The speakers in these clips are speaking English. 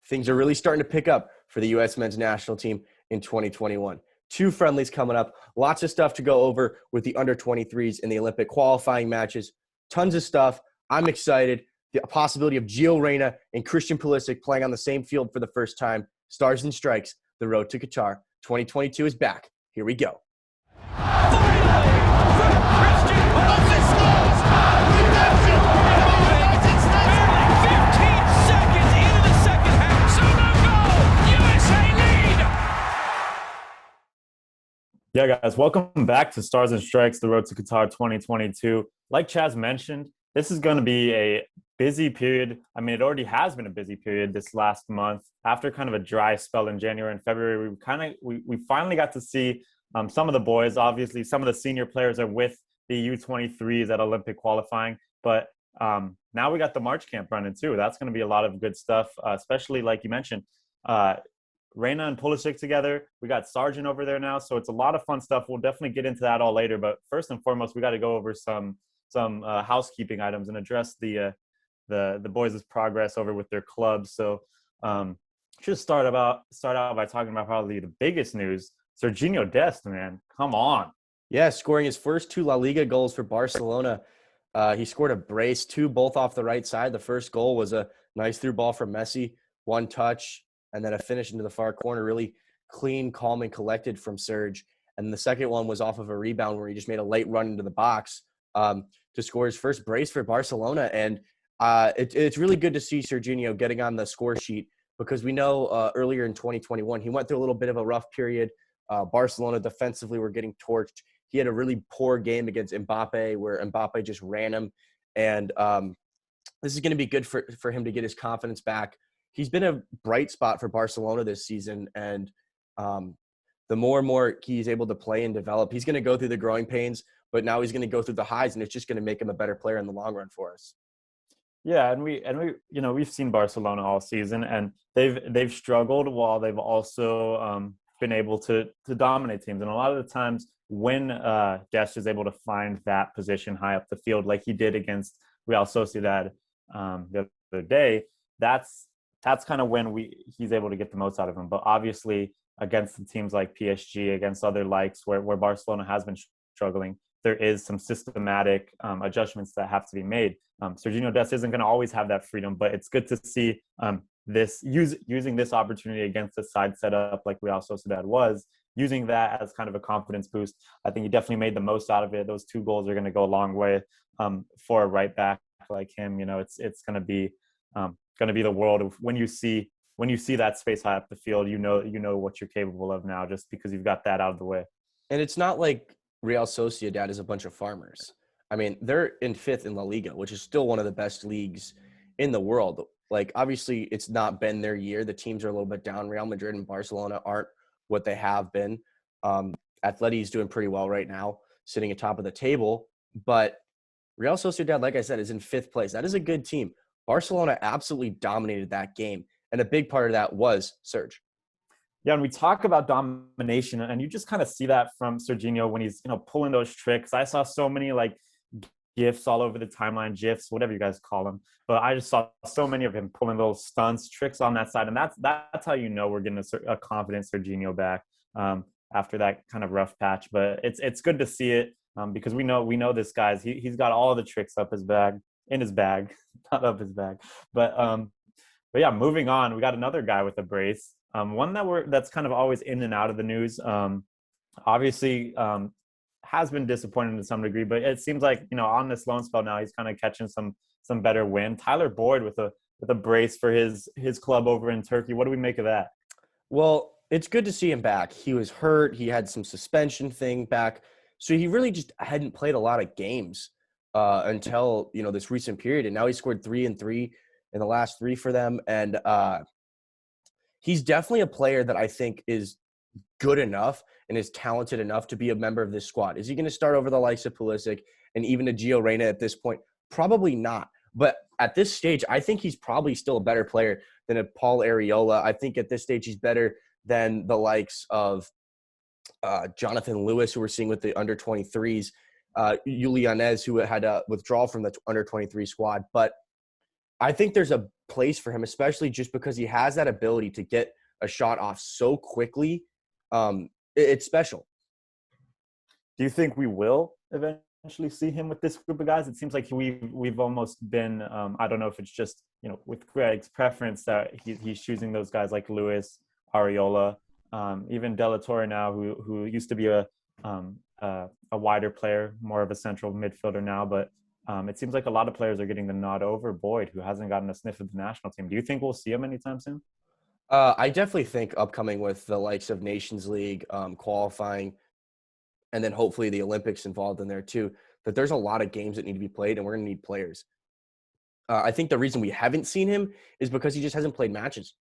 things are really starting to pick up for the U.S. men's national team in 2021. 2 friendlies coming up. Lots of stuff to go over with the under-23s in the Olympic qualifying matches. Tons of stuff. I'm excited. The possibility of Reyna and Christian Pulisic playing on the same field for the first time. Stars and strikes. The road to Qatar 2022 is back. Here we go. Christian Pulisic scores! Redemption for the United States! Barely 15 seconds into the second half. Solo goal! USA lead! Yeah, guys, welcome back to Stars and Strikes, the road to Qatar 2022. Like Chaz mentioned, this is going to be a busy period. I mean, it already has been a busy period this last month. After kind of a dry spell in January and February, we finally got to see some of the boys. Obviously, some of the senior players are with the U23s at Olympic qualifying. But now we got the March camp running too. That's going to be a lot of good stuff, especially like you mentioned, Reyna and Pulisic together. We got Sargent over there now. So it's a lot of fun stuff. We'll definitely get into that all later. But first and foremost, we got to go over some housekeeping items and address the boys' progress over with their clubs. So just start out by talking about probably the biggest news. Serginho Dest, man, come on. Yeah, scoring his first 2 La Liga goals for Barcelona. He scored a brace, 2 both off the right side. The first goal was a nice through ball from Messi, 1 touch, and then a finish into the far corner. Really clean, calm, and collected from Serge. And the second one was off of a rebound where he just made a late run into the box to score his first brace for Barcelona. And it's really good to see Serginho getting on the score sheet because we know earlier in 2021, he went through a little bit of a rough period. Barcelona defensively were getting torched. He had a really poor game against Mbappe where Mbappe just ran him. And this is going to be good for him to get his confidence back. He's been a bright spot for Barcelona this season. And the more and more he's able to play and develop, he's going to go through the growing pains, but now he's going to go through the highs, and it's just going to make him a better player in the long run for us. Yeah, and we we've seen Barcelona all season, and they've struggled while they've also been able to dominate teams. And a lot of the times when Dest is able to find that position high up the field, like he did against Real Sociedad the other day, that's kind of when he's able to get the most out of him. But obviously against the teams like PSG, against other likes where Barcelona has been struggling, there is some systematic adjustments that have to be made. Serginho Dest isn't going to always have that freedom, but it's good to see using this opportunity against a side setup like Real Sociedad was, using that as kind of a confidence boost. I think he definitely made the most out of it. Those 2 goals are going to go a long way for a right back like him. You know, it's going to be the world of when you see that space high up the field. You know what you're capable of now just because you've got that out of the way. And it's not like Real Sociedad is a bunch of farmers. I mean, they're in 5th in La Liga, which is still one of the best leagues in the world. Like, obviously, it's not been their year. The teams are a little bit down. Real Madrid and Barcelona aren't what they have been. Atleti is doing pretty well right now, sitting atop of the table. But Real Sociedad, like I said, is in 5th place. That is a good team. Barcelona absolutely dominated that game. And a big part of that was Serge. Yeah, and we talk about domination, and you just kind of see that from Serginho when he's, pulling those tricks. I saw so many GIFs all over the timeline, GIFs, whatever you guys call them. But I just saw so many of him pulling little stunts, tricks on that side, and that's how we're getting a confident Serginho back after that kind of rough patch. But it's good to see it because we know this guy's he's got all the tricks in his bag, not up his bag. But yeah, moving on, we got another guy with a brace. One that's kind of always in and out of the news. Obviously, has been disappointed to some degree, but it seems like on this loan spell now he's kind of catching some better win. Tyler Boyd with a brace for his club over in Turkey. What do we make of that? Well, it's good to see him back. He was hurt. He had some suspension thing back, so he really just hadn't played a lot of games until this recent period. And now he scored 3 and 3 in the last 3 for them, and he's definitely a player that I think is good enough and is talented enough to be a member of this squad. Is he going to start over the likes of Pulisic and even a Reyna at this point? Probably not. But at this stage, I think he's probably still a better player than a Paul Areola. I think at this stage he's better than the likes of Jonathan Lewis, who we're seeing with the under-23s, Julianez, who had a withdrawal from the under-23 squad. But I think there's a place for him, especially just because he has that ability to get a shot off so quickly. It's special. Do you think we will eventually see him with this group of guys? It seems like we've almost been, I don't know if it's just, with Greg's preference that he's choosing those guys like Lewis, Areola, even De La Torre now, who used to be a wider player, more of a central midfielder now, but it seems like a lot of players are getting the nod over Boyd, who hasn't gotten a sniff of the national team. Do you think we'll see him anytime soon? I definitely think upcoming with the likes of Nations League qualifying, and then hopefully the Olympics involved in there too, that there's a lot of games that need to be played, and we're going to need players. I think the reason we haven't seen him is because he just hasn't played matches.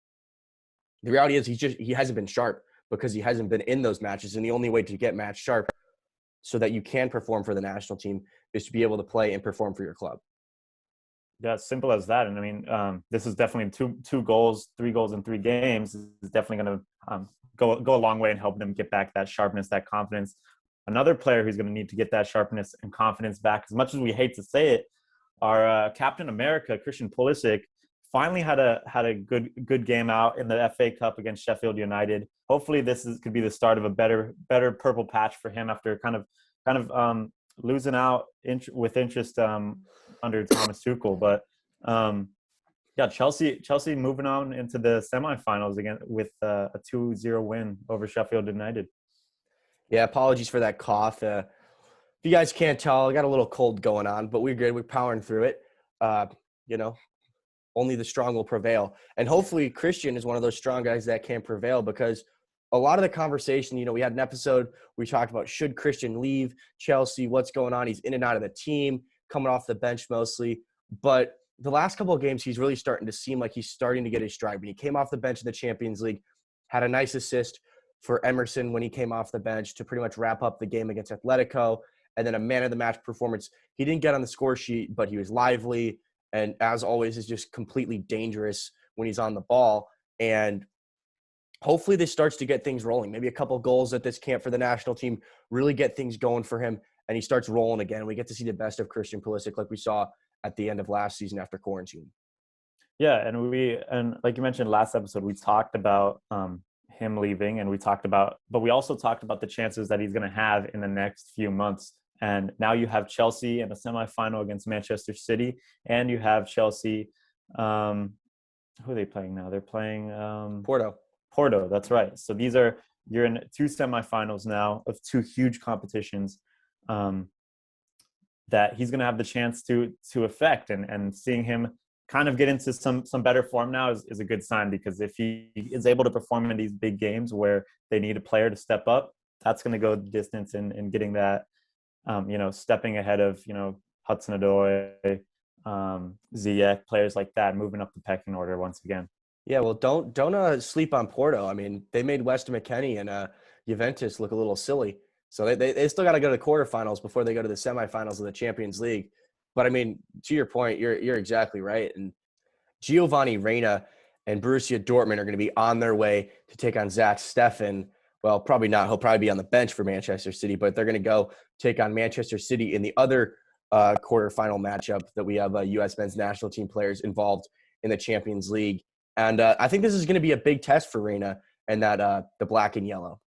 The reality is he hasn't been sharp because he hasn't been in those matches, and the only way to get match sharp so that you can perform for the national team is to be able to play and perform for your club. Yeah, simple as that. And I mean, this is definitely 3 goals in 3 games is definitely going to go a long way and help them get back that sharpness, that confidence. Another player who's going to need to get that sharpness and confidence back, as much as we hate to say it, our Captain America, Christian Pulisic, finally had a good game out in the FA Cup against Sheffield United. Hopefully, could be the start of a better purple patch for him after kind of losing out with interest under Thomas Tuchel. But yeah, Chelsea moving on into the semifinals again with a 2-0 win over Sheffield United. Yeah, apologies for that cough. If you guys can't tell, I got a little cold going on, but we're good. We're powering through it. Only the strong will prevail. And hopefully Christian is one of those strong guys that can prevail, because a lot of the conversation, we had an episode, we talked about should Christian leave Chelsea, what's going on. He's in and out of the team, coming off the bench mostly. But the last couple of games, he's really starting to seem like he's starting to get his stride. When he came off the bench in the Champions League, had a nice assist for Emerson when he came off the bench to pretty much wrap up the game against Atletico, and then a man-of-the-match performance. He didn't get on the score sheet, but he was lively, and as always is just completely dangerous when he's on the ball. And hopefully this starts to get things rolling. Maybe a couple goals at this camp for the national team really get things going for him, and he starts rolling again. We get to see the best of Christian Pulisic like we saw at the end of last season after quarantine. Yeah, and like you mentioned last episode, we talked about him leaving, and but we also talked about the chances that he's going to have in the next few months. And now you have Chelsea in a semifinal against Manchester City, and you have Chelsea. Who are they playing now? They're playing Porto. That's right. So you're in 2 semifinals now of 2 huge competitions that he's going to have the chance to affect, and seeing him kind of get into some better form now is a good sign, because if he is able to perform in these big games where they need a player to step up, that's going to go the distance in getting that, stepping ahead of, Hudson-Odoi, Ziyech, players like that, moving up the pecking order once again. Yeah, well, don't sleep on Porto. I mean, they made Weston McKennie and Juventus look a little silly. So they still got to go to the quarterfinals before they go to the semifinals of the Champions League. But I mean, to your point, you're exactly right. And Giovanni Reyna and Borussia Dortmund are going to be on their way to take on Zach Steffen. Well, probably not. He'll probably be on the bench for Manchester City, but they're going to go take on Manchester City in the other quarterfinal matchup that we have U.S. men's national team players involved in the Champions League. And I think this is going to be a big test for Reyna and that the black and yellow.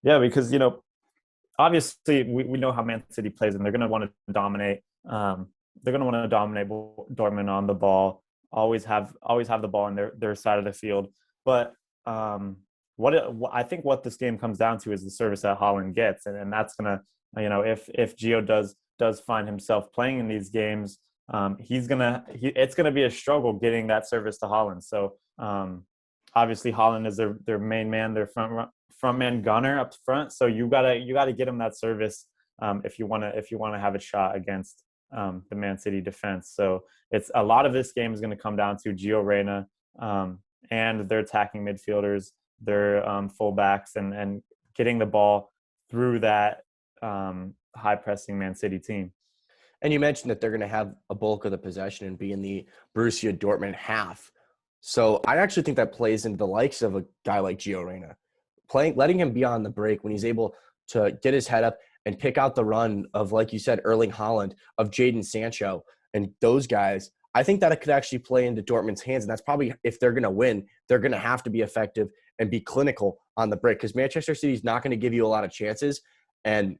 Yeah, because, obviously we know how Man City plays, and they're going to want to dominate. They're going to want to dominate Dortmund on the ball, always have the ball on their side of the field. But I think what this game comes down to is the service that Haaland gets, and that's gonna, if Gio does find himself playing in these games, it's gonna be a struggle getting that service to Haaland. So obviously Haaland is their main man, their front man gunner up front. So you gotta get him that service if you want to have a shot against the Man City defense. So it's a lot of this game is going to come down to Gio Reyna and their attacking midfielders, their fullbacks, and getting the ball through that high pressing Man City team. And you mentioned that they're going to have a bulk of the possession and be in the Borussia Dortmund half. So I actually think that plays into the likes of a guy like Gio Reyna. Letting him be on the break when he's able to get his head up and pick out the run of, like you said, Erling Haaland, of Jadon Sancho, and those guys, I think that it could actually play into Dortmund's hands. And that's probably, if they're going to win, they're going to have to be effective and be clinical on the break, because Manchester City is not going to give you a lot of chances, and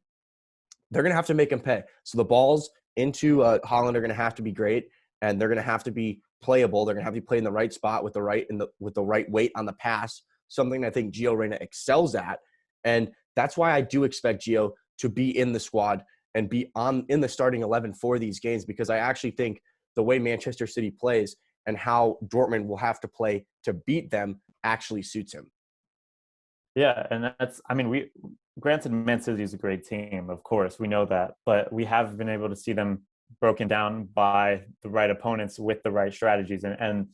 they're going to have to make them pay. So the balls into Holland are going to have to be great, and they're going to have to be playable. They're going to have to be played in the right spot with the right weight on the pass, something I think Gio Reyna excels at. And that's why I do expect Gio to be in the squad and be in the starting 11 for these games, because I actually think the way Manchester City plays and how Dortmund will have to play to beat them actually suits him. Yeah, and granted, Man City is a great team, of course, we know that, but we have been able to see them broken down by the right opponents with the right strategies, and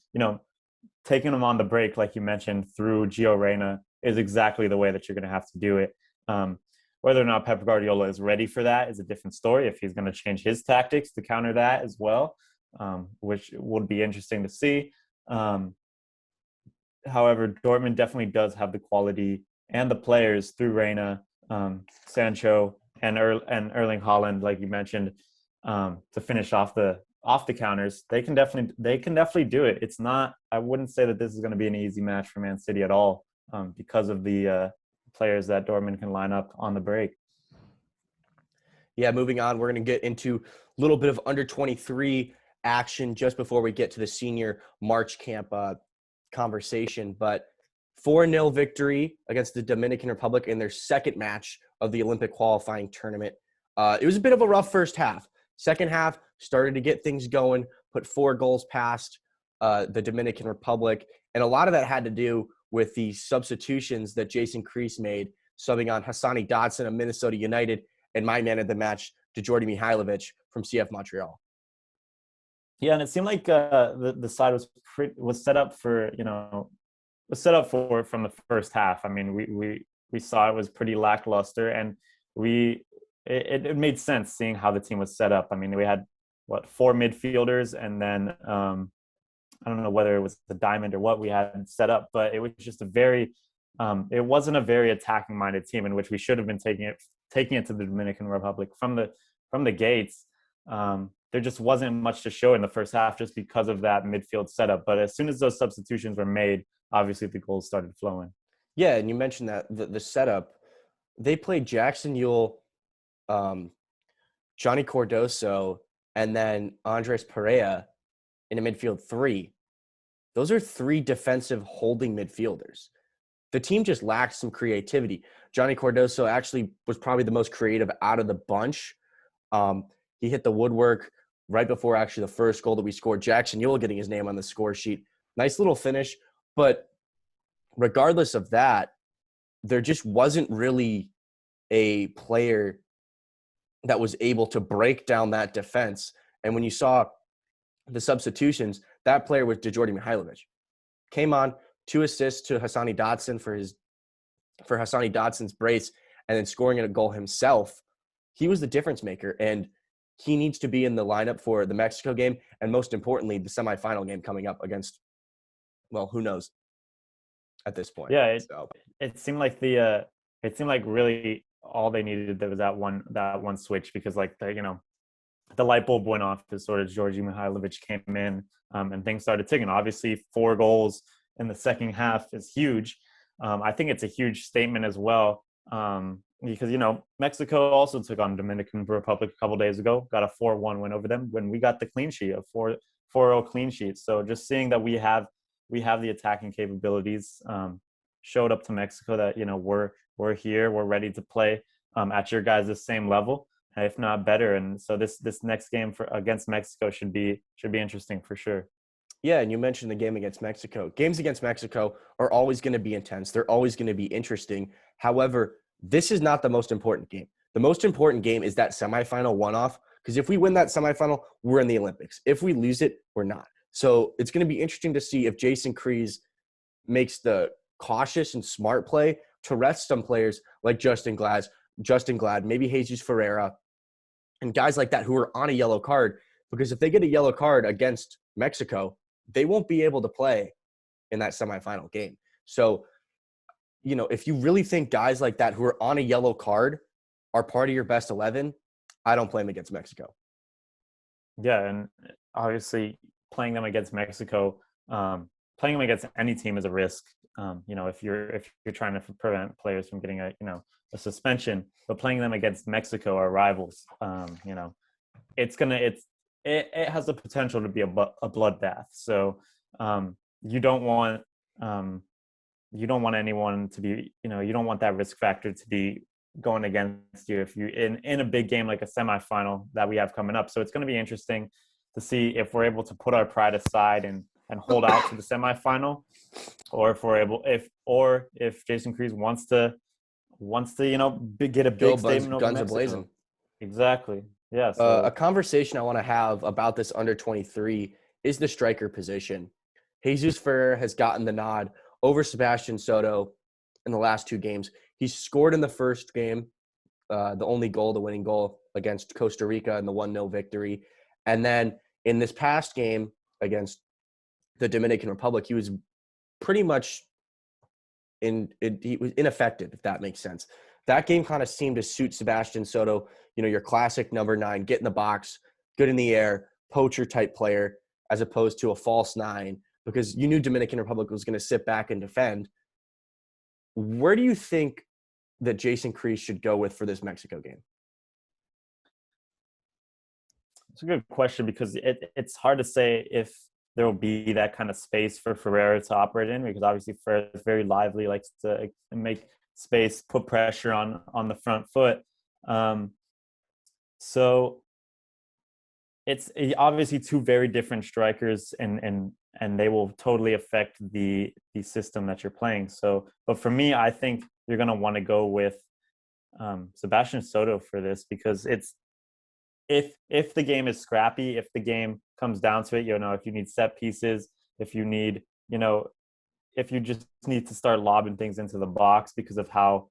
taking them on the break, like you mentioned, through Gio Reyna is exactly the way that you're going to have to do it. Whether or not Pep Guardiola is ready for that is a different story, if he's going to change his tactics to counter that as well, which would be interesting to see. However, Dortmund definitely does have the quality and the players through Reyna, Sancho, and Erling Haaland, like you mentioned, to finish off the counters. They can definitely do it. It's not. I wouldn't say that this is going to be an easy match for Man City at all, because of the players that Dortmund can line up on the break. Yeah, moving on, we're going to get into a little bit of under 23 action just before we get to the senior March camp conversation. But 4-0 victory against the Dominican Republic in their second match of the Olympic qualifying tournament. It was a bit of a rough first half. Second half started to get things going, put 4 goals past the Dominican Republic. And a lot of that had to do with the substitutions that Jason Kreis made, subbing on Hassani Dotson of Minnesota United and my man of the match, Djordje Mihailovic from CF Montreal. Yeah, and it seemed like the side was set up for it from the first half. I mean, we saw it was pretty lackluster, and it made sense seeing how the team was set up. I mean, we had 4 midfielders, and then I don't know whether it was the diamond or what we had set up, but it was just it wasn't a very attacking minded team, in which we should have been taking it to the Dominican Republic from the gates. There just wasn't much to show in the first half just because of that midfield setup. But as soon as those substitutions were made, obviously the goals started flowing. Yeah, and you mentioned that the setup, they played Jackson Yueill, Johnny Cardoso, and then Andres Pereira in a midfield 3. Those are 3 defensive holding midfielders. The team just lacked some creativity. Johnny Cardoso actually was probably the most creative out of the bunch. He hit the woodwork right before actually the first goal that we scored. Jackson Yueill getting his name on the score sheet. Nice little finish. But regardless of that, there just wasn't really a player that was able to break down that defense. And when you saw the substitutions, that player was Djordje Mihailovic. Came on, 2 assists to Hassani Dotson for Hassani Dotson's brace, and then scoring a goal himself. He was the difference maker, and he needs to be in the lineup for the Mexico game, and most importantly, the semifinal game coming up against, well, who knows at this point. Yeah, it seemed like really all they needed was that one switch, because the light bulb went off as sort of Djordje Mihailovic came in, and things started ticking. Obviously, 4 goals in the second half is huge. I think it's a huge statement as well, because Mexico also took on Dominican Republic a couple days ago, got a 4-1 win over them when we got the clean sheet, a 4-0 clean sheet. So just seeing that we have the attacking capabilities, showed up to Mexico that we're here, we're ready to play at your guys' same level, if not better. And so this next game against Mexico should be interesting for sure. Yeah, and you mentioned the game against Mexico. Games against Mexico are always going to be intense. They're always going to be interesting. However, this is not the most important game. The most important game is that semifinal one-off, because if we win that semifinal, we're in the Olympics. If we lose it, we're not. So it's going to be interesting to see if Jason Kreis makes the cautious and smart play to rest some players like Justin Glad, maybe Jesus Ferreira, and guys like that who are on a yellow card. Because if they get a yellow card against Mexico, they won't be able to play in that semifinal game. So, if you really think guys like that who are on a yellow card are part of your best 11, I don't play them against Mexico. Yeah, and obviously playing them against Mexico, playing them against any team is a risk. If you're trying to prevent players from getting a suspension, but playing them against Mexico, our rivals, it has the potential to be a bloodbath. So you don't want anyone to be, you don't want that risk factor to be going against you if you in a big game like a semifinal that we have coming up. So it's going to be interesting to see if we're able to put our pride aside and hold out to the semifinal, or if Jason Kreese wants to get a big statement over guns Mexico. a-blazing. Exactly. Yeah. So a conversation I want to have about this under 23 is the striker position. Jesus Ferreira has gotten the nod over Sebastian Soto in the last 2 games. He scored in the first game, the only goal, the winning goal against Costa Rica in the 1-0 victory. And then in this past game against the Dominican Republic, he was pretty much he was ineffective, if that makes sense. That game kind of seemed to suit Sebastian Soto, your classic number 9, get in the box, good in the air, poacher type player, as opposed to a false 9, because you knew Dominican Republic was going to sit back and defend. Where do you think that Jason Kreese should go with for this Mexico game? It's a good question, because it's hard to say if there will be that kind of space for Ferreira to operate in, because obviously Ferreira is very lively, likes to make space, put pressure on the front foot. So it's obviously 2 very different strikers, and they will totally affect the system that you're playing. So, but for me, I think you're going to want to go with Sebastian Soto for this, because it's if the game is scrappy, if the game comes down to it, if you need set pieces, if you need, if you just need to start lobbing things into the box because of how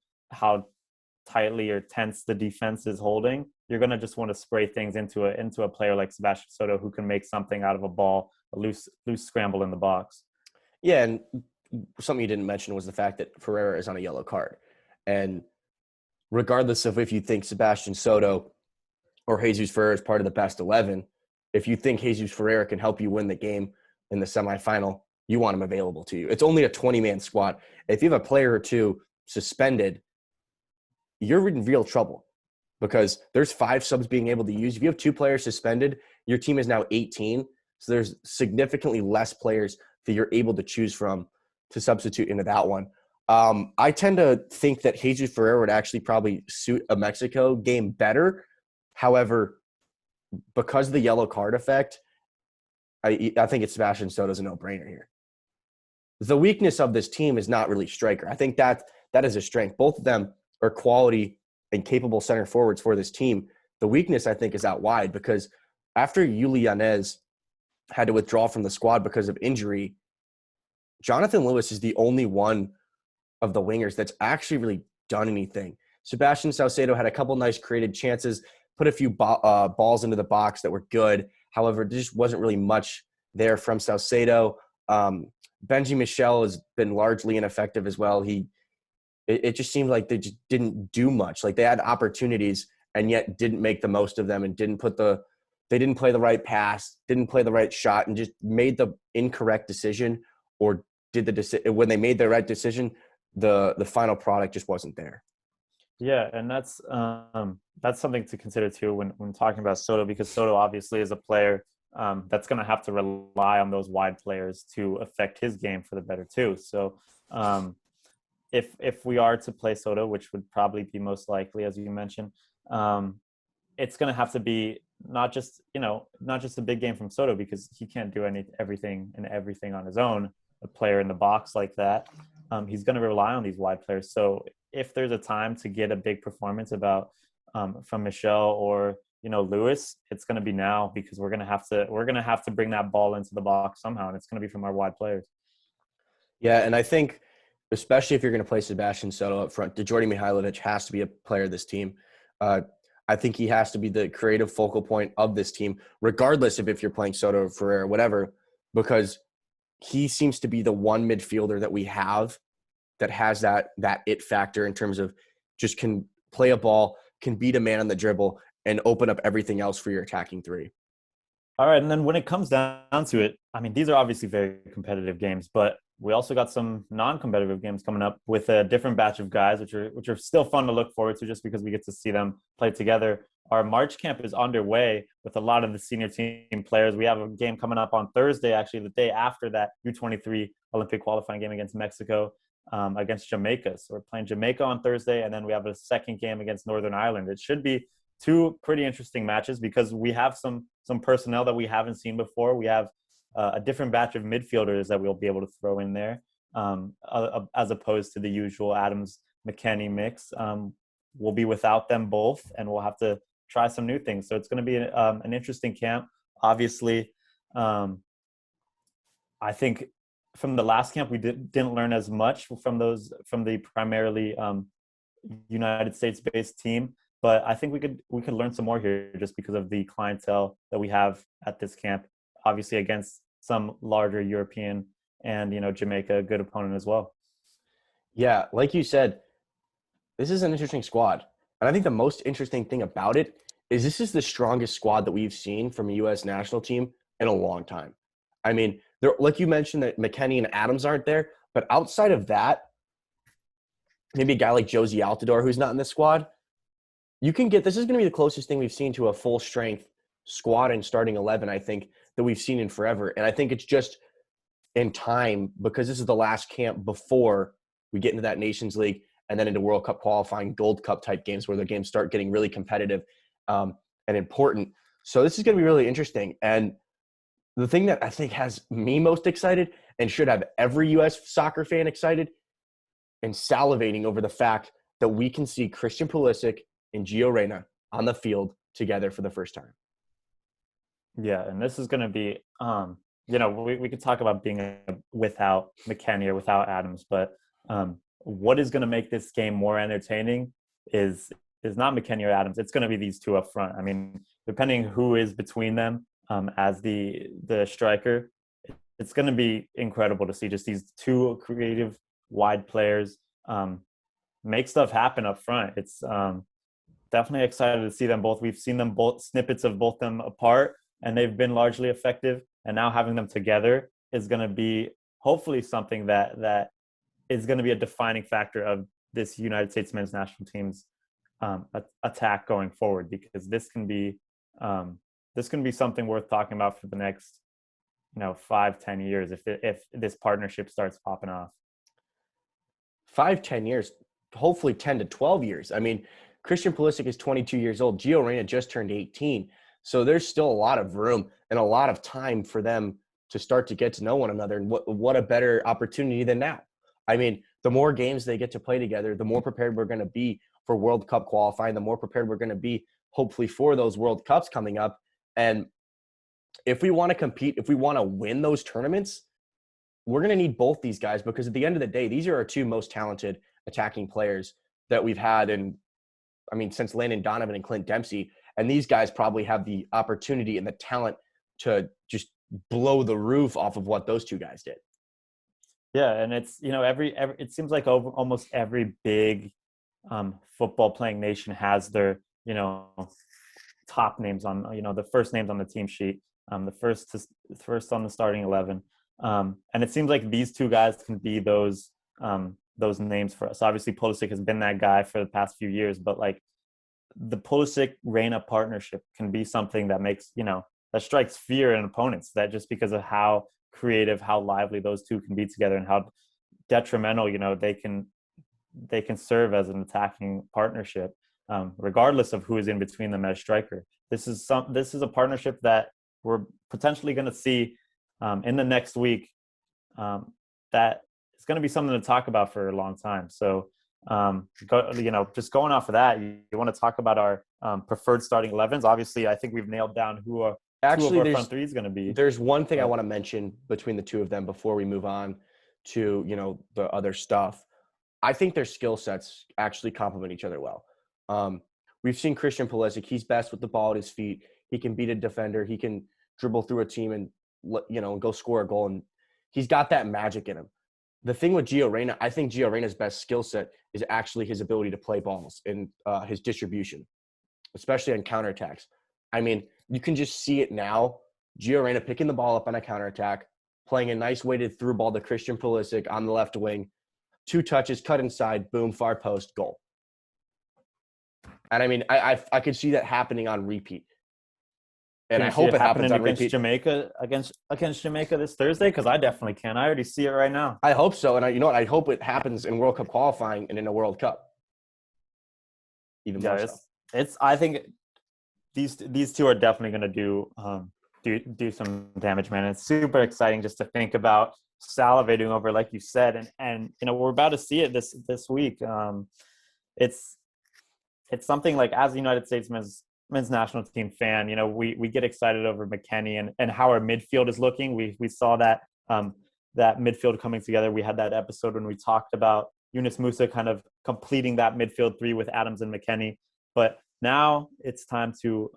tightly or tense the defense is holding, you're going to just want to spray things into a player like Sebastian Soto, who can make something out of a ball, a loose scramble in the box. Yeah, and something you didn't mention was the fact that Ferreira is on a yellow card. And regardless of if you think Sebastian Soto or Jesus Ferreira is part of the best 11, if you think Jesus Ferreira can help you win the game in the semifinal, you want him available to you. It's only a 20-man squad. If you have a player or 2 suspended, you're in real trouble, because there's 5 subs being able to use. If you have 2 players suspended, your team is now 18. So there's significantly less players that you're able to choose from to substitute into that one. I tend to think that Jesus Ferreira would actually probably suit a Mexico game better. However, because of the yellow card effect, I think it's Sebastian Soto's a no-brainer here. The weakness of this team is not really striker. I think that is a strength. Both of them are quality and capable center forwards for this team. The weakness, I think, is out wide, because after Yuli Yanez had to withdraw from the squad because of injury, Jonathan Lewis is the only one of the wingers that's actually really done anything. Sebastian Saucedo had a couple nice created chances, put a few balls into the box that were good. However, there just wasn't really much there from Saucedo. Benji Michel has been largely ineffective as well. It just seemed like they just didn't do much. Like, they had opportunities and yet didn't make the most of them, and they didn't play the right pass, didn't play the right shot, and just made the incorrect decision, or when they made the right decision, the final product just wasn't there. Yeah, and that's something to consider too when talking about Soto, because Soto obviously is a player that's going to have to rely on those wide players to affect his game for the better too. So if we are to play Soto, which would probably be most likely, as you mentioned, it's going to have to be not just a big game from Soto, because he can't do everything on his own. A player in the box like that, he's going to rely on these wide players. So if there's a time to get a big performance from Michel or Lewis, it's going to be now, because we're going to have to bring that ball into the box somehow, and it's going to be from our wide players. Yeah, and I think, especially if you're going to play Sebastian Soto up front, Djordje Mihailovic has to be a player of this team. I think he has to be the creative focal point of this team, regardless of if you're playing Soto or Ferreira, whatever, because he seems to be the one midfielder that we have that has that it factor in terms of just can play a ball, can beat a man on the dribble, and open up everything else for your attacking 3. All right, and then when it comes down to it, I mean, these are obviously very competitive games, but we also got some non-competitive games coming up with a different batch of guys, which are still fun to look forward to, just because we get to see them play together. Our March camp is underway with a lot of the senior team players. We have a game coming up on Thursday, actually, the day after that U23 Olympic qualifying game against Mexico, against Jamaica. So we're playing Jamaica on Thursday, and then we have a second game against Northern Ireland. It should be two pretty interesting matches because we have some personnel that we haven't seen before. We have a different batch of midfielders that we'll be able to throw in there, as opposed to the usual Adams McKennie mix. We'll be without them both, and we'll have to try some new things. So it's going to be an interesting camp. Obviously, I think from the last camp we didn't learn as much from the primarily United States-based team. But I think we could learn some more here just because of the clientele that we have at this camp. Obviously, against some larger European and Jamaica, a good opponent as well. Yeah, like you said, this is an interesting squad, and I think the most interesting thing about it is this is the strongest squad that we've seen from a U.S. national team in a long time. I mean, like you mentioned that McKennie and Adams aren't there, but outside of that, maybe a guy like Josie Altidore who's not in the squad. This is going to be the closest thing we've seen to a full strength squad and starting 11, I think, that we've seen in forever. And I think it's just in time because this is the last camp before we get into that Nations League and then into World Cup qualifying, Gold Cup type games where the games start getting really competitive and important. So this is going to be really interesting. And the thing that I think has me most excited and should have every U.S. soccer fan excited and salivating over the fact that we can see Christian Pulisic and Reyna on the field together for the first time. Yeah, and this is going to be, we could talk about being without McKennie or without Adams, but what is going to make this game more entertaining is not McKennie or Adams. It's going to be these two up front. I mean, depending who is between them as the striker, it's going to be incredible to see just these two creative, wide players make stuff happen up front. It's definitely excited to see them both. We've seen them both, snippets of both them apart, and they've been largely effective. And now having them together is going to be hopefully something that is going to be a defining factor of this United States men's national team's attack going forward, because this can be something worth talking about for the next 5-10 years if this partnership starts popping off. 5-10 years, hopefully 10 to 12 years. I mean, Christian Pulisic is 22 years old. Reyna just turned 18. So there's still a lot of room and a lot of time for them to start to get to know one another. And what a better opportunity than now. I mean, the more games they get to play together, the more prepared we're going to be for World Cup qualifying, the more prepared we're going to be, hopefully, for those World Cups coming up. And if we want to compete, if we want to win those tournaments, we're going to need both these guys, because at the end of the day, these are our two most talented attacking players that we've had since Landon Donovan and Clint Dempsey. And these guys probably have the opportunity and the talent to just blow the roof off of what those two guys did. Yeah, and it's it seems like almost every big football playing nation has their top names on the first names on the team sheet, the first on the starting 11, and it seems like these two guys can be those names for us. Obviously, Pulisic has been that guy for the past few years, but like the Pulisic-Reyna partnership can be something that makes that strikes fear in opponents. That just because of how creative, how lively those two can be together, and how detrimental they can serve as an attacking partnership, regardless of who is in between them as striker. This is a partnership that we're potentially going to see in the next week. That it's going to be something to talk about for a long time. So, just going off of that, you want to talk about our preferred starting 11s. Obviously, I think we've nailed down who our two of our front three is going to be. There's one thing I want to mention between the two of them before we move on to the other stuff. I think their skill sets actually complement each other well. We've seen Christian Pulisic. He's best with the ball at his feet. He can beat a defender. He can dribble through a team and go score a goal. And he's got that magic in him. The thing with Reyna, I think Reyna's best skill set is actually his ability to play balls and his distribution, especially on counterattacks. I mean, you can just see it now Reyna picking the ball up on a counterattack, playing a nice weighted through ball to Christian Pulisic on the left wing, 2 touches, cut inside, boom, far post, goal. And I mean, I could see that happening on repeat. And I hope it happens on repeat. Against Jamaica this Thursday, because I definitely can. I already see it right now. I hope so, and you know what? I hope it happens in World Cup qualifying and in a World Cup. Even more so. I think these two are definitely going to do some damage, man. It's super exciting just to think about, salivating over, like you said, and you know, we're about to see it this week. It's something like, as a United States men's national team fan, you know, we get excited over McKennie and how our midfield is looking. We saw that that midfield coming together. We had that episode when we talked about Yunus Musah kind of completing that midfield 3 with Adams and McKennie. But now it's time to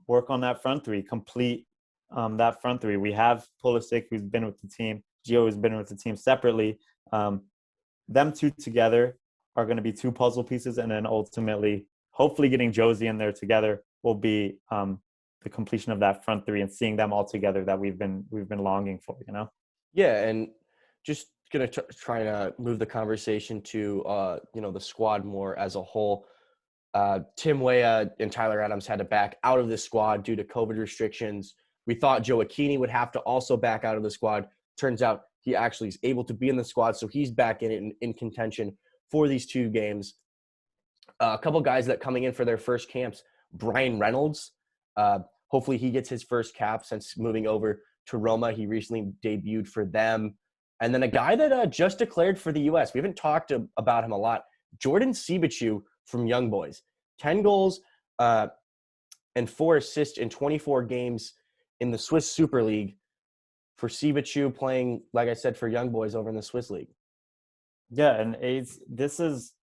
work on that front 3, complete that front 3. We have Pulisic, who's been with the team. Gio has been with the team separately. Them two together are going to be 2 puzzle pieces, and then ultimately, hopefully, getting Josie in there together will be the completion of that front 3 and seeing them all together that we've been longing for. You know. Yeah, and just gonna try to move the conversation to you know, the squad more as a whole. Tim Weah and Tyler Adams had to back out of the squad due to COVID restrictions. We thought Joe Aquini would have to also back out of the squad. Turns out he actually is able to be in the squad, so he's back in contention for these 2 games. A couple guys that coming in for their first camps, Brian Reynolds. Hopefully he gets his first cap since moving over to Roma. He recently debuted for them. And then a guy that just declared for the U.S. We haven't talked about him a lot. Jordan Cebachu from Young Boys. 10 goals and 4 assists in 24 games in the Swiss Super League for Cebachu, playing, like I said, for Young Boys over in the Swiss League. Yeah, and this is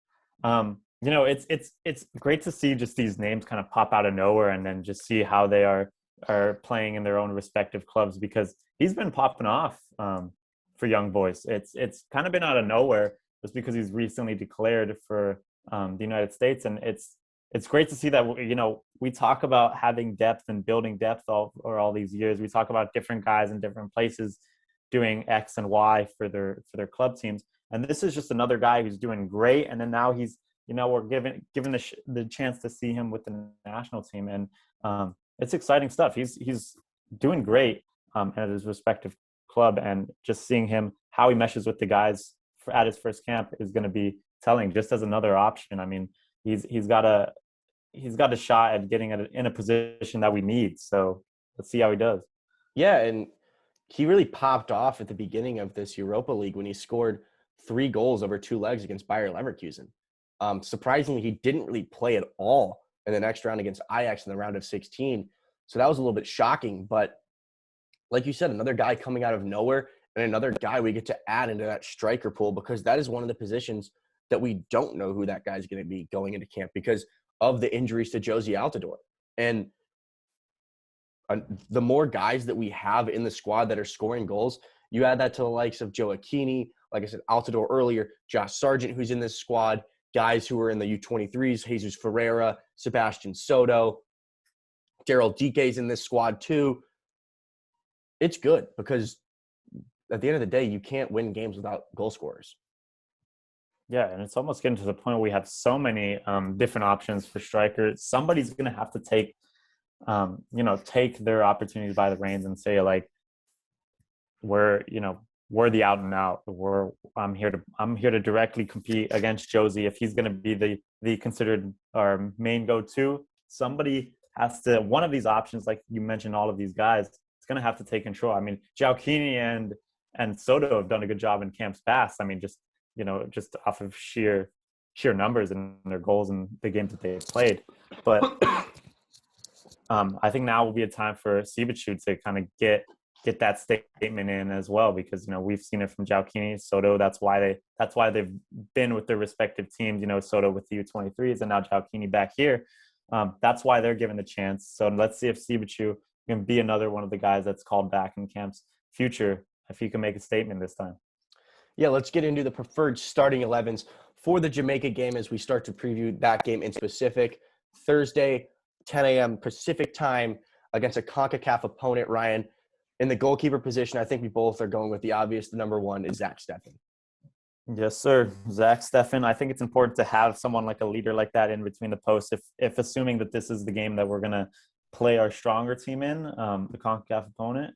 you know, it's great to see just these names kind of pop out of nowhere and then just see how they are playing in their own respective clubs, because he's been popping off for Young Boys. It's kind of been out of nowhere just because he's recently declared for the United States, and it's great to see that. You know, we talk about having depth and building depth all these years. We talk about different guys in different places doing X and Y for their club teams, and this is just another guy who's doing great. And then now he's, you know, we're given the chance to see him with the national team, and it's exciting stuff. He's doing great at his respective club, and just seeing him, how he meshes with the guys at his first camp is going to be telling, just as another option. I mean, he's got a shot at getting in a position that we need. So let's see how he does. Yeah, and he really popped off at the beginning of this Europa League when he scored 3 goals over 2 legs against Bayer Leverkusen. Surprisingly, he didn't really play at all in the next round against Ajax in the round of 16. So that was a little bit shocking. But like you said, another guy coming out of nowhere, and another guy we get to add into that striker pool, because that is one of the positions that we don't know who that guy's going to be going into camp because of the injuries to Josie Altidore. And the more guys that we have in the squad that are scoring goals, you add that to the likes of Joe Aquini, like I said, Altidore earlier, Josh Sargent, who's in this squad, guys who are in the U23s, Jesus Ferreira, Sebastian Soto, Daryl Dike's in this squad too. It's good, because at the end of the day, you can't win games without goal scorers. Yeah, and it's almost getting to the point where we have so many different options for strikers. Somebody's going to have to take their opportunities by the reins and say, like, we're the out and out. I'm here to directly compete against Josie. If he's going to be the considered our main go-to, somebody has to, one of these options, like you mentioned, all of these guys, it's going to have to take control. I mean, Jalkini and Soto have done a good job in camps past. I mean, just off of sheer numbers and their goals and the games that they've played. But I think now will be a time for Cebachu to kind of get that statement in as well, because, you know, we've seen it from Jalkini, Soto. That's why they've been with their respective teams. You know, Soto with the U23s and now Jalkini back here. That's why they're given the chance. So let's see if Cebachu can be another one of the guys that's called back in camp's future, if he can make a statement this time. Yeah, let's get into the preferred starting 11s for the Jamaica game as we start to preview that game in specific. Thursday, 10 a.m. Pacific time. against a CONCACAF opponent. Ryan, in the goalkeeper position, I think we both are going with the obvious. The number one is Zach Steffen. Yes, sir. Zach Steffen. I think it's important to have someone like a leader like that in between the posts. If assuming that this is the game that we're going to play our stronger team in, the CONCACAF opponent,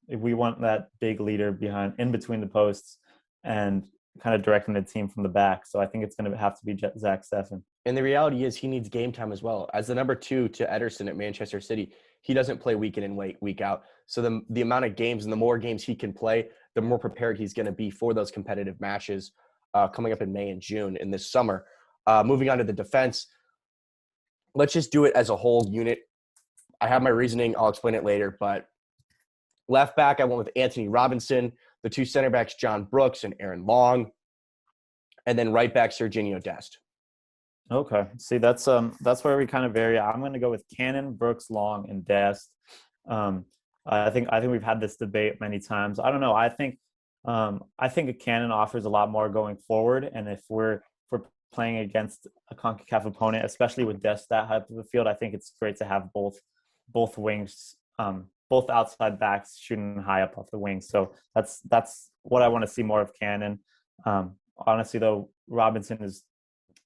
if we want that big leader in between the posts and kind of directing the team from the back. So I think it's going to have to be Zach Steffen. And the reality is he needs game time as well. As the number 2 to Ederson at Manchester City, he doesn't play week in and week out. So the amount of games and the more games he can play, the more prepared he's going to be for those competitive matches coming up in May and June in this summer. Moving on to the defense, let's just do it as a whole unit. I have my reasoning. I'll explain it later. But left back, I went with Anthony Robinson. The 2 center backs, John Brooks and Aaron Long. And then right back, Serginho Dest. Okay. See, that's where we kind of vary. I'm going to go with Cannon, Brooks, Long, and Dest. I think we've had this debate many times. I don't know. I think a Cannon offers a lot more going forward, and if we're playing against a CONCACAF opponent, especially with Dest that height of the field, I think it's great to have both wings, both outside backs shooting high up off the wings. So that's what I want to see more of Cannon. Honestly, though, Robinson is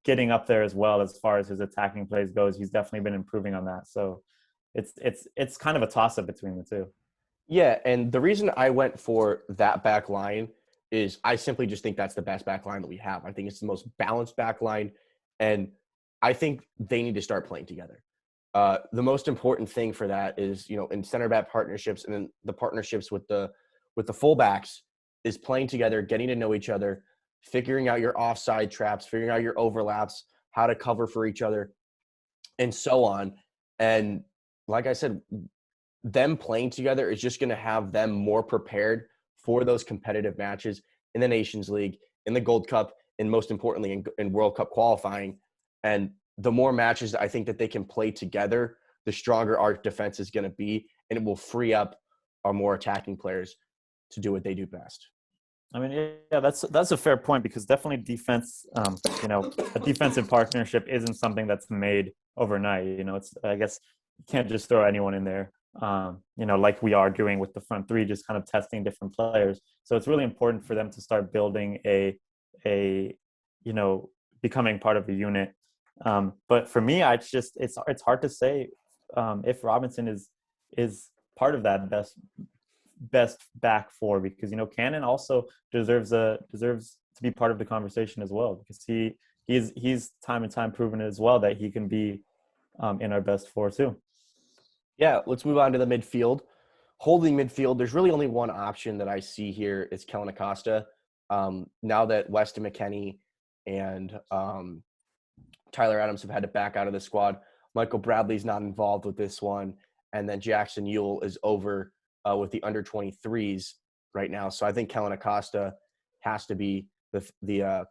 getting up there as well as far as his attacking plays goes. He's definitely been improving on that. So it's kind of a toss-up between the two. Yeah, and the reason I went for that back line is I simply just think that's the best back line that we have. I think it's the most balanced back line, and I think they need to start playing together. The most important thing for that is, in center back partnerships and then the partnerships with the fullbacks is playing together, getting to know each other, figuring out your offside traps, figuring out your overlaps, how to cover for each other, and so on. And like I said, them playing together is just going to have them more prepared for those competitive matches in the Nations League, in the Gold Cup, and most importantly in World Cup qualifying. And the more matches I think that they can play together, the stronger our defense is going to be, and it will free up our more attacking players to do what they do best. I mean, yeah, that's a fair point, because definitely defense, a defensive partnership isn't something that's made overnight. It's, I guess, you can't just throw anyone in there, like we are doing with the front three, just kind of testing different players. So it's really important for them to start building becoming part of a unit. But for me, it's hard to say if Robinson is part of that best back four, because Cannon also deserves to be part of the conversation as well, because he's time and time proven as well that he can be in our best four too. Yeah, let's move on to the midfield. Holding midfield, there's really only one option that I see here. It's Kellen Acosta. Now that Weston McKennie and Tyler Adams have had to back out of the squad, Michael Bradley's not involved with this one, and then Jackson Ewell is over with the under 23s right now. So I think Kellen Acosta has to be the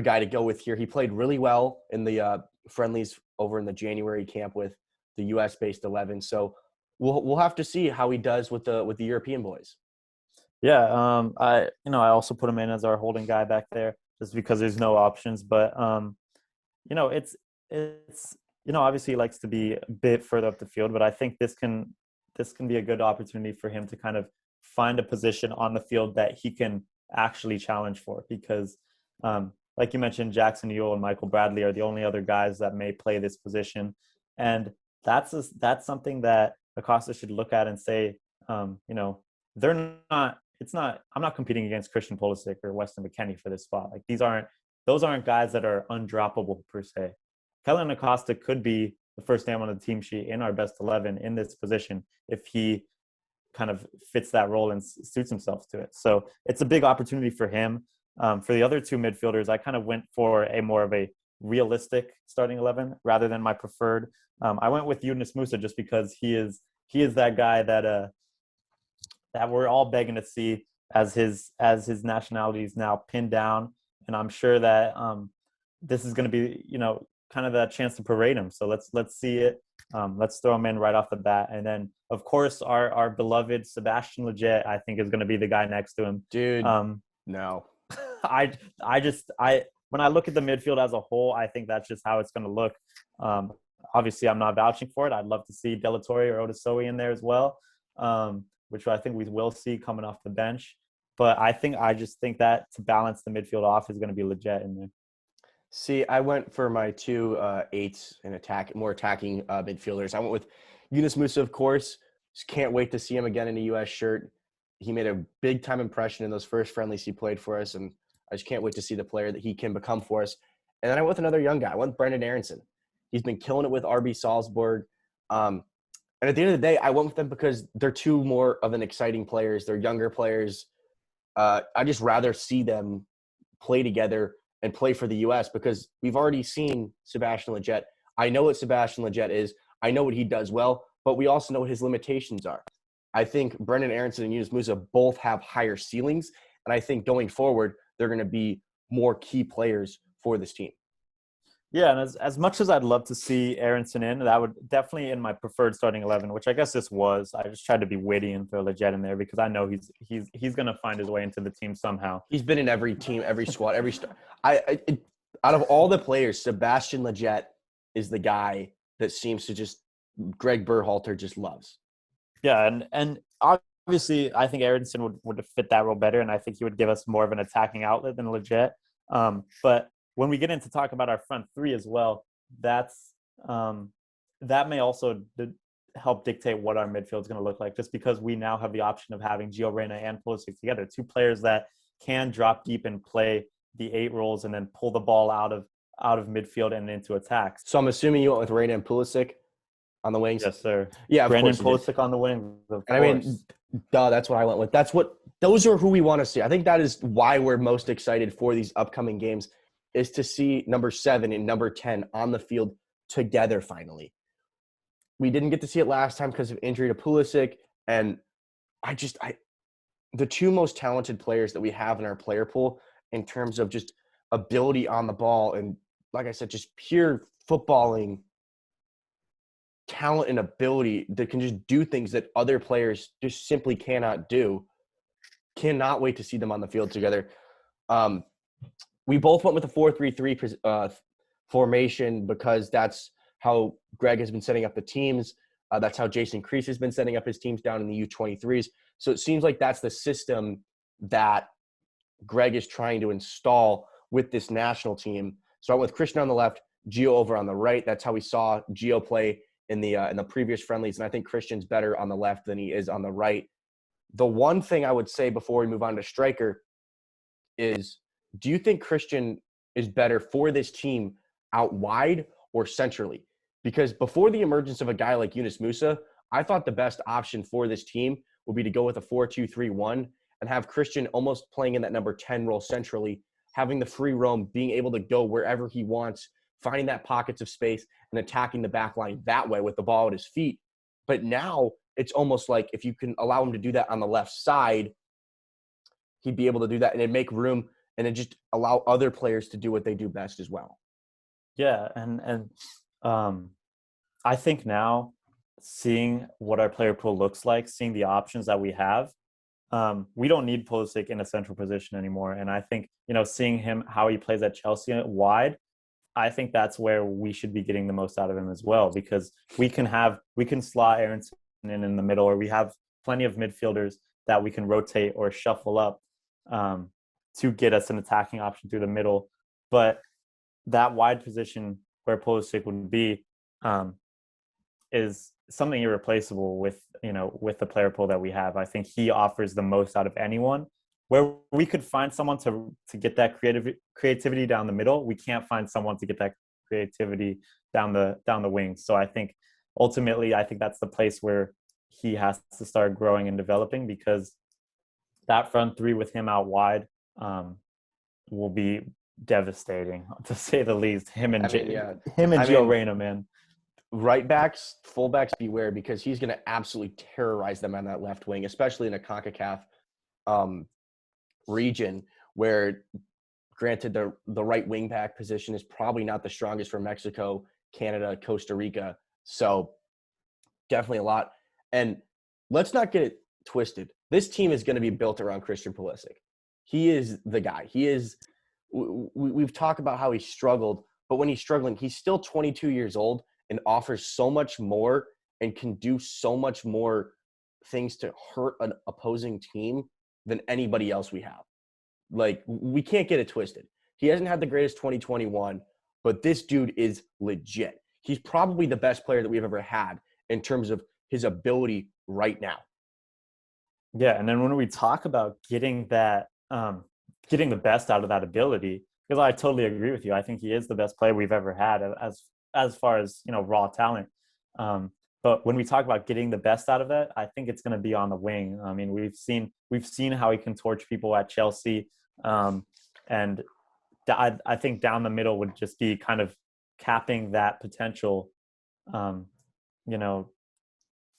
guy to go with here. He played really well in the friendlies over in the January camp with the US-based 11. So we'll have to see how he does with the European boys. Yeah, I also put him in as our holding guy back there just because there's no options. But it's obviously he likes to be a bit further up the field, but I think this can be a good opportunity for him to kind of find a position on the field that he can actually challenge for, because like you mentioned, Jackson Ewell and Michael Bradley are the only other guys that may play this position. And that's something that Acosta should look at and say, I'm not competing against Christian Pulisic or Weston McKennie for this spot. Like those aren't guys that are undroppable per se. Kellen Acosta could be the first name on the team sheet in our best 11 in this position if he kind of fits that role and suits himself to it. So it's a big opportunity for him. For the other two midfielders, I kind of went for a more of a realistic starting 11 rather than my preferred. I went with Yunus Musah just because he is that guy that we're all begging to see as his nationality is now pinned down, and I'm sure that this is going to be kind of that chance to parade him. So let's see it. Let's throw him in right off the bat, and then of course our beloved Sebastian Lletget, I think, is going to be the guy next to him. Dude, no. When I look at the midfield as a whole, I think that's just how it's going to look. Obviously, I'm not vouching for it. I'd love to see De La Torre or Odasoe in there as well, which I think we will see coming off the bench. But I just think that to balance the midfield off is going to be legit in there. See, I went for my two eights and more attacking midfielders. I went with Yunus Musah, of course. Just can't wait to see him again in a U.S. shirt. He made a big-time impression in those first friendlies he played for us, and I just can't wait to see the player that he can become for us. And then I went with another young guy. I went with Brenden Aaronson. He's been killing it with RB Salzburg. And at the end of the day, I went with them because they're two more of an exciting players. They're younger players. I just rather see them play together and play for the U.S. because we've already seen Sebastian Lletget. I know what Sebastian Lletget is. I know what he does well, but we also know what his limitations are. I think Brenden Aaronson and Yunus Musah both have higher ceilings, and I think going forward, they're going to be more key players for this team. Yeah, and as much as I'd love to see Aaronson in, that would definitely in my preferred starting 11, which I guess this was. I just tried to be witty and throw Lletget in there because I know he's going to find his way into the team somehow. He's been in every team, every squad, every star. Out of all the players, Sebastian Lletget is the guy that seems to just Greg Berhalter just loves. Yeah, and obviously I think Aaronson would fit that role better, and I think he would give us more of an attacking outlet than Lletget. But when we get into talking about our front three as well, that may also help dictate what our midfield is going to look like, just because we now have the option of having Gio Reyna and Pulisic together, two players that can drop deep and play the 8 roles and then pull the ball out of midfield and into attacks. So I'm assuming you went with Reyna and Pulisic on the wings? Yes, sir. Yeah, of Brandon course Pulisic on the wings. I mean, that's what I went with. Those are who we want to see. I think that is why we're most excited for these upcoming games, is to see number 7 and number 10 on the field together finally. We didn't get to see it last time because of injury to Pulisic, and the two most talented players that we have in our player pool in terms of just ability on the ball and, like I said, just pure footballing talent and ability that can just do things that other players just simply cannot do. Cannot wait to see them on the field together. We both went with the 4-3-3 formation because that's how Greg has been setting up the teams. That's how Jason Kreese has been setting up his teams down in the U23s. So it seems like that's the system that Greg is trying to install with this national team. So I went with Christian on the left, Gio over on the right. That's how we saw Gio play in the previous friendlies, and I think Christian's better on the left than he is on the right. The one thing I would say before we move on to striker is, do you think Christian is better for this team out wide or centrally? Because before the emergence of a guy like Yunus Musah, I thought the best option for this team would be to go with a 4-2-3-1 and have Christian almost playing in that number 10 role centrally, having the free roam, being able to go wherever he wants, finding that pockets of space and attacking the back line that way with the ball at his feet. But now it's almost like if you can allow him to do that on the left side, he'd be able to do that and it'd make room and it just allow other players to do what they do best as well. Yeah, and I think now seeing what our player pool looks like, seeing the options that we have, we don't need Pulisic in a central position anymore. And I think, seeing him, how he plays at Chelsea wide, I think that's where we should be getting the most out of him as well, because we can slot Aaronson in the middle, or we have plenty of midfielders that we can rotate or shuffle up to get us an attacking option through the middle. But that wide position where Pulisic would be is something irreplaceable with the player pool that we have. I think he offers the most out of anyone. Where we could find someone to get that creativity down the middle, we can't find someone to get that creativity down the wings. So I think ultimately, that's the place where he has to start growing and developing, because that front three with him out wide will be devastating, to say the least. Him and Gio Reyna, man. Right backs, fullbacks, beware, because he's going to absolutely terrorize them on that left wing, especially in a CONCACAF region where, granted, the right wing back position is probably not the strongest for Mexico, Canada, Costa Rica. So definitely a lot. And let's not get it twisted. This team is going to be built around Christian Pulisic. He is the guy. We've talked about how he struggled, but when he's struggling, he's still 22 years old, and offers so much more and can do so much more things to hurt an opposing team than anybody else we have. Like, we can't get it twisted. He hasn't had the greatest 2021, but this dude is legit. He's probably the best player that we've ever had in terms of his ability right now. Yeah, and then when we talk about getting that, getting the best out of that ability, because I totally agree with you. I think he is the best player we've ever had as far as, you know, raw talent. But when we talk about getting the best out of that, I think it's going to be on the wing. I mean, we've seen how he can torch people at Chelsea, and I think down the middle would just be kind of capping that potential, you know,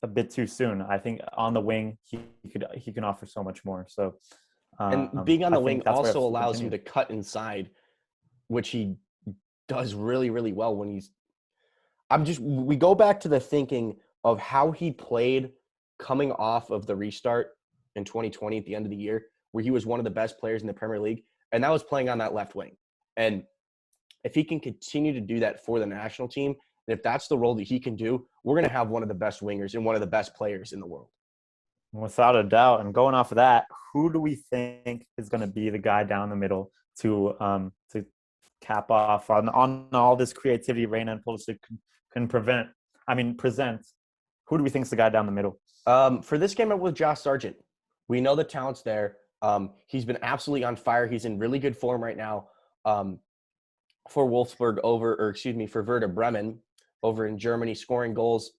a bit too soon. I think on the wing he can offer so much more. So and being on the wing also allows him continue. to cut inside, which he does really, really well when he's we go back to the thinking of how he played coming off of the restart in 2020 at the end of the year, where he was one of the best players in the Premier League, and that was playing on that left wing. And if he can continue to do that for the national team, and if that's the role that he can do, we're going to have one of the best wingers and one of the best players in the world. Without a doubt. And going off of that, who do we think is going to be the guy down the middle to cap off on all this creativity Reyna and Pulisic can present? Who do we think is the guy down the middle? For this game, I'm with Josh Sargent. We know the talent's there. He's been absolutely on fire. He's in really good form right now for Wolfsburg for Werder Bremen over in Germany, scoring goals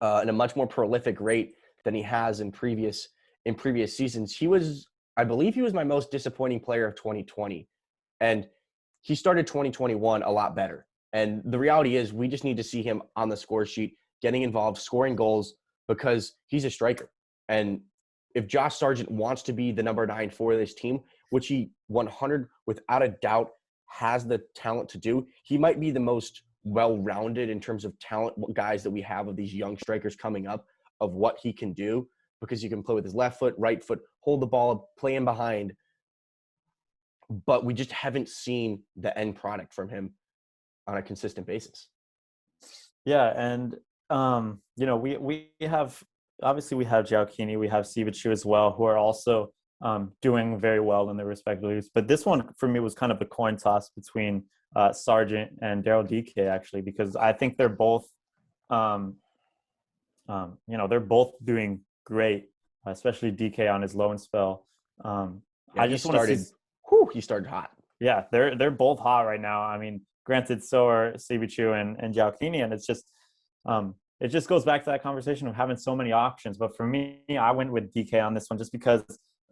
at a much more prolific rate than he has in previous seasons. I believe he was my most disappointing player of 2020. And he started 2021 a lot better. And the reality is we just need to see him on the score sheet, getting involved, scoring goals, because he's a striker. And if Josh Sargent wants to be the number 9 for this team, which he 100 without a doubt has the talent to do, he might be the most well-rounded in terms of talent guys that we have of these young strikers coming up, of what he can do, because he can play with his left foot, right foot, hold the ball, play in behind. But we just haven't seen the end product from him on a consistent basis. Yeah, and you know, we have Giacchini, we have Cebachu as well, who are also doing very well in their respective leagues. But this one for me was kind of a coin toss between Sargent and Daryl DK, actually, because I think they're both they're both doing great, especially DK on his loan spell. He started hot. Yeah, they're both hot right now. I mean, granted, so are Cebachu and Giacchini, and it just goes back to that conversation of having so many options. But for me, I went with DK on this one just because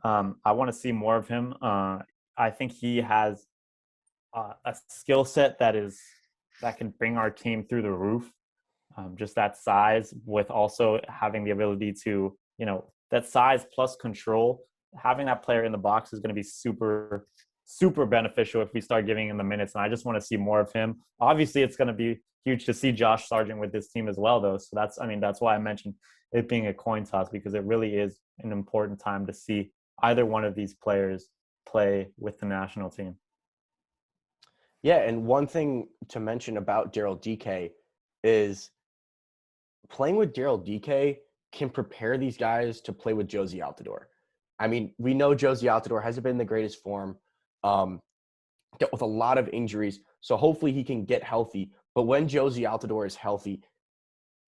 I want to see more of him. I think he has a skill set that can bring our team through the roof. Just that size, with also having the ability to, that size plus control. Having that player in the box is going to be super, super beneficial if we start giving him the minutes. And I just want to see more of him. Obviously, it's going to be huge to see Josh Sargent with this team as well, though. So that's why I mentioned it being a coin toss, because it really is an important time to see either one of these players play with the national team. Yeah, and one thing to mention about Daryl DK is playing with Daryl DK can prepare these guys to play with Josie Altidore. I mean, we know Josie Altidore hasn't been in the greatest form, dealt with a lot of injuries, so hopefully he can get healthy. But when Josie Altidore is healthy,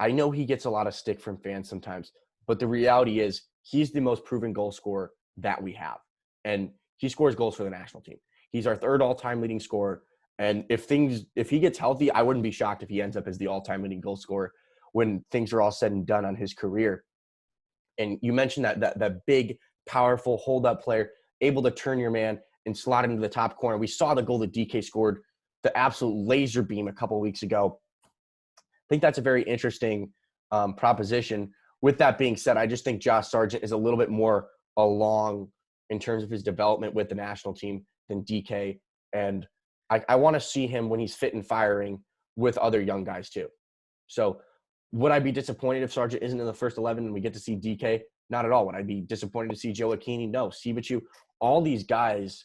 I know he gets a lot of stick from fans sometimes, but the reality is he's the most proven goal scorer that we have. And he scores goals for the national team. He's our third all-time leading scorer. And if he gets healthy, I wouldn't be shocked if he ends up as the all-time leading goal scorer when things are all said and done on his career. And you mentioned that big, powerful hold-up player, able to turn your man and slot into the top corner. We saw the goal that DK scored, the absolute laser beam a couple of weeks ago. I think that's a very interesting proposition. With that being said, I just think Josh Sargent is a little bit more along in terms of his development with the national team than DK. And I want to see him when he's fit and firing with other young guys too. So would I be disappointed if Sargent isn't in the first 11 and we get to see DK? Not at all. Would I be disappointed to see Joaquini? No. Cebachu, all these guys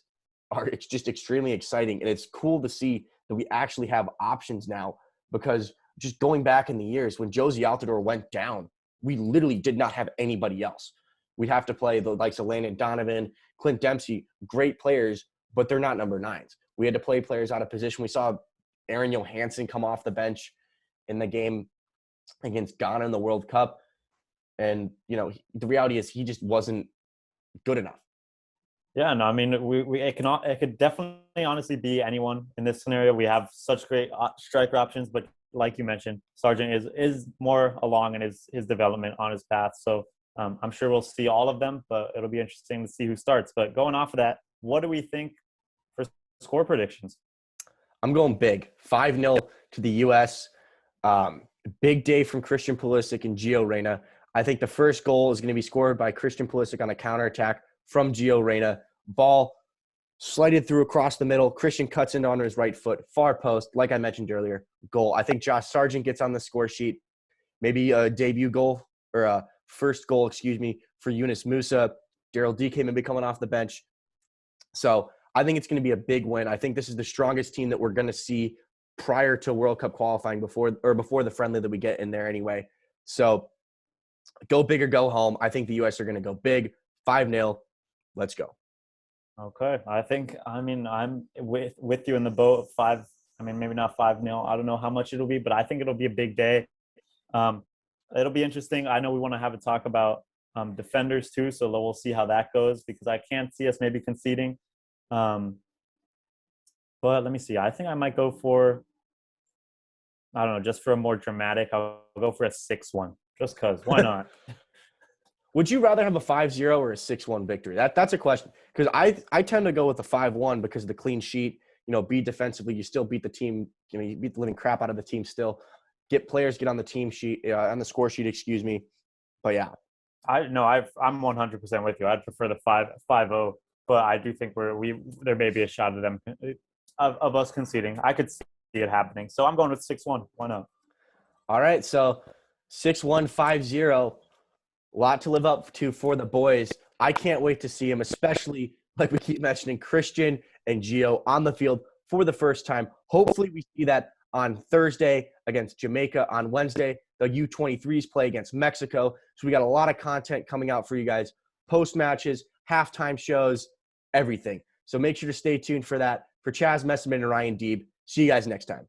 are just extremely exciting. And it's cool to see that we actually have options now because just going back in the years when Josie Altidore went down, we literally did not have anybody else. We'd have to play the likes of Landon Donovan, Clint Dempsey, great players, but they're not number 9s. We had to play players out of position. We saw Aaron Johansson come off the bench in the game against Ghana in the World Cup. And, you know, the reality is he just wasn't good enough. Yeah, no, I mean, it could definitely honestly be anyone in this scenario. We have such great striker options, but like you mentioned, Sargent is more along in his development on his path. So I'm sure we'll see all of them, but it'll be interesting to see who starts. But going off of that, what do we think for score predictions? I'm going big. 5-0 to the U.S. Big day from Christian Pulisic and Gio Reyna. I think the first goal is going to be scored by Christian Pulisic on a counterattack from Gio Reyna. Ball slighted through across the middle. Christian cuts into on his right foot. Far post, like I mentioned earlier, goal. I think Josh Sargent gets on the score sheet. Maybe a debut goal or a first goal, for Yunus Musah. Daryl D came in coming off the bench. So I think it's going to be a big win. I think this is the strongest team that we're going to see prior to World Cup qualifying before the friendly that we get in there anyway. So go big or go home. I think the U.S. are going to go big. 5-0. Let's go. Okay. I'm with you in the boat. Maybe not 5-0. I don't know how much it'll be, but I think it'll be a big day. It'll be interesting. I know we want to have a talk about defenders too, so we'll see how that goes because I can't see us maybe conceding. But let me see. I think I might go for, I don't know, just for a more dramatic, I'll go for a 6-1. Just because. Why not? Would you rather have a 5-0 or a 6-1 victory? That's a question. Because I tend to go with the 5-1 because of the clean sheet. Beat defensively. You still beat the team. You beat the living crap out of the team still. Get on the team sheet, on the score sheet, But yeah. I'm 100% with you. I'd prefer the 5-0, but I do think there may be a shot of us conceding. I could see it happening. So I'm going with 6-1. Why not? All right. So 6-1, 5-0. A lot to live up to for the boys. I can't wait to see them, especially like we keep mentioning, Christian and Gio on the field for the first time. Hopefully we see that on Thursday against Jamaica. On Wednesday, the U23s play against Mexico. So we got a lot of content coming out for you guys. Post matches, halftime shows, everything. So make sure to stay tuned for that. For Chaz, Messman, and Ryan Deeb, see you guys next time.